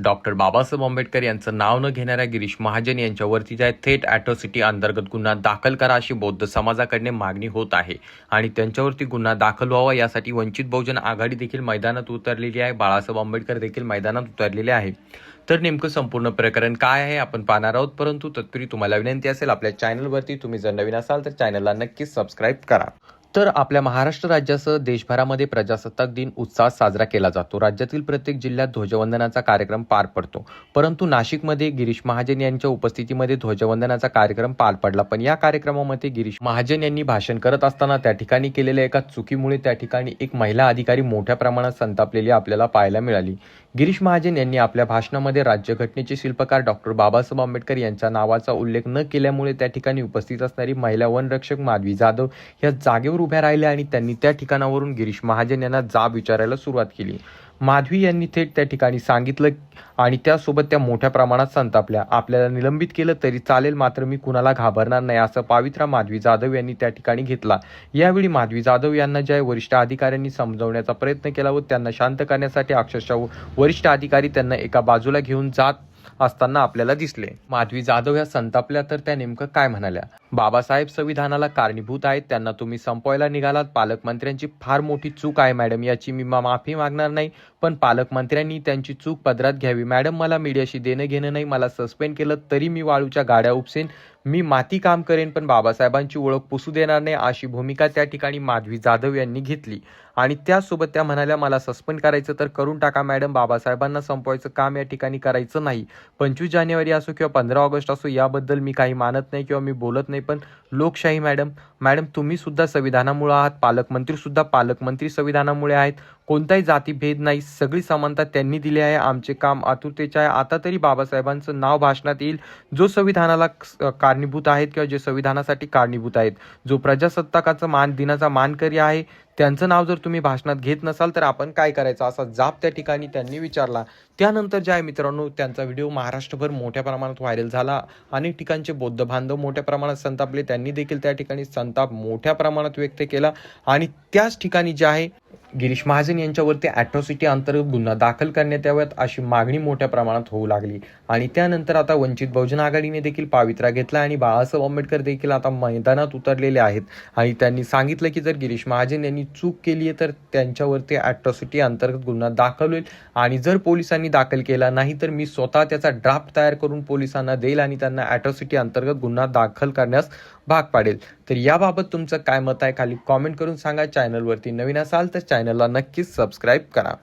Doctor Babasaheb Ambedkar यांचं नाव न घेणाऱ्या गिरीश महाजन यांच्यावरती ज्या थेट अॅट्रॉसिटी अंतर्गत गुन्हा दाखल करा अशी बौद्ध समाजाकडे मागणी होत आहे आणि त्यांच्यावरती गुन्हा दाखल व्हावा यासाठी वंचित बहुजन आघाडी देखील मैदानात उतरलेली आहे. बाळासाहेब आंबेडकर देखील मैदानात उतरलेले आहे. तर नेमकं संपूर्ण प्रकरण काय आहे आपण पाहणार आहोत. परंतु तत्पूर्वी तुम्हाला विनंती असेल, आपल्या चॅनलवरती तुम्ही जर नवीन असाल तर चॅनलला नक्कीच सबस्क्राईब करा. तर आपल्या महाराष्ट्र राज्यासह देशभरामध्ये प्रजासत्ताक दिन उत्साहात साजरा केला जातो. राज्यातील प्रत्येक जिल्ह्यात ध्वजवंदनाचा कार्यक्रम पार पडतो. परंतु नाशिकमध्ये गिरीश महाजन यांच्या उपस्थितीमध्ये ध्वजवंदनाचा कार्यक्रम पार पडला. पण या कार्यक्रमामध्ये गिरीश महाजन यांनी भाषण करत असताना त्या ठिकाणी केलेल्या एका चुकीमुळे त्या ठिकाणी एक महिला अधिकारी मोठ्या प्रमाणात संतापलेली आपल्याला पाहायला मिळाली. गिरीश महाजन यांनी आपल्या भाषणामध्ये राज्यघटनेचे शिल्पकार डॉक्टर बाबासाहेब आंबेडकर यांच्या नावाचा उल्लेख न केल्यामुळे त्या ठिकाणी उपस्थित असणारी महिला वनरक्षक माधवी जाधव या जागेवर उभ्या राहिल्या आणि त्यांनी त्या ठिकाणावरून गिरीश महाजन यांना जाब विचारायला सुरुवात केली. माधवी यांनी थेट त्या ठिकाणी सांगितलं आणि त्यासोबत त्या मोठ्या प्रमाणात संतापल्या. आपल्याला निलंबित केलं तरी चालेल, मात्र मी कुणाला घाबरणार नाही असं पावित्रा माधवी जाधव यांनी त्या ठिकाणी घेतला. यावेळी माधवी जाधव यांना ज्या वरिष्ठ अधिकाऱ्यांनी समजवण्याचा प्रयत्न केला व त्यांना शांत करण्यासाठी अक्षरशः वरिष्ठ अधिकारी त्यांना एका बाजूला घेऊन जात असताना आपल्याला दिसले. माधवी जाधव या संतापल्या तर त्या नेमकं काय म्हणाल्या? बाबासाहेब संविधानाला कारणीभूत आहेत, त्यांना तुम्ही संपवायला निघालात. पालकमंत्र्यांची फार मोठी चूक आहे मॅडम, याची मी माफी मागणार नाही, पण पालकमंत्र्यांनी त्यांची चूक पदरात घ्यावी. मॅडम, मला मीडियाशी देणं घेणं नाही. मला सस्पेंड केलं तरी मी वाळूच्या गाड्या उपसेन, मी माती काम करेन, पण बाबासाहेबांची ओळख पुसू देणार नाही अशी भूमिका त्या ठिकाणी माधवी जाधव यांनी घेतली. आणि त्यासोबत त्या म्हणाल्या, मला सस्पेंड करायचं तर करून टाका मॅडम, बाबासाहेबांना संपवायचं काम या ठिकाणी करायचं नाही. 25 जानेवारी असो किंवा 15 ऑगस्ट असो, याबद्दल मी काही मानत नाही किंवा मी बोलत नाही, पण लोकशाही मॅडम तुम्ही सुद्धा संविधानामुळे आहात, पालकमंत्री सुद्धा पालकमंत्री संविधानामुळे आहेत. कोणताही जातीभेद नाही, सगळी समानता त्यांनी दिली आहे. आमचे काम आतुरतेचे आहे. आता तरी बाबासाहेबांचं नाव भाषणात येईल, जो संविधानाला कारणीभूत आहेत किंवा जे संविधानासाठी कारणीभूत आहेत, जो प्रजासत्ताकाचा दिनाचा मानकरी आहे, त्यांचं नाव जर तुम्ही भाषणात घेत नसाल तर आपण काय करायचं असा जाब त्या ठिकाणी त्यांनी विचारला. त्यानंतर जे आहे मित्रांनो, त्यांचा व्हिडिओ महाराष्ट्रभर मोठ्या प्रमाणात व्हायरल झाला. अनेक ठिकाणचे बौद्ध बांधव मोठ्या प्रमाणात संतापले. त्यांनी देखील त्या ठिकाणी संताप मोठ्या प्रमाणात व्यक्त केला आणि त्याच ठिकाणी जे आहे गिरीश महाजन यांच्यावरती अॅट्रॉसिटी अंतर्गत गुन्हा दाखल करण्यात याव्यात अशी मागणी मोठ्या प्रमाणात होऊ लागली. आणि त्यानंतर आता वंचित बहुजन आघाडीने देखील पावित्रा घेतला आणि बाळासाहेब आंबेडकर देखील आता मैदानात उतरलेले आहेत आणि त्यांनी सांगितलं की जर गिरीश महाजन यांनी चूक केली आहे तर त्यांच्यावरती अॅट्रॉसिटी अंतर्गत गुन्हा दाखल होईल आणि जर पोलिसांनी दाखल केला नाही तर मी स्वतः त्याचा ड्राफ्ट तयार करून पोलिसांना देईल आणि त्यांना अॅट्रॉसिटी अंतर्गत गुन्हा दाखल करण्यास भाग पाडेल. तर याबाबत तुमचं काय मत आहे खाली कॉमेंट करून सांगा. चॅनलवरती नवीन असाल तर चॅनलला नक्कीच सबस्क्राईब करा.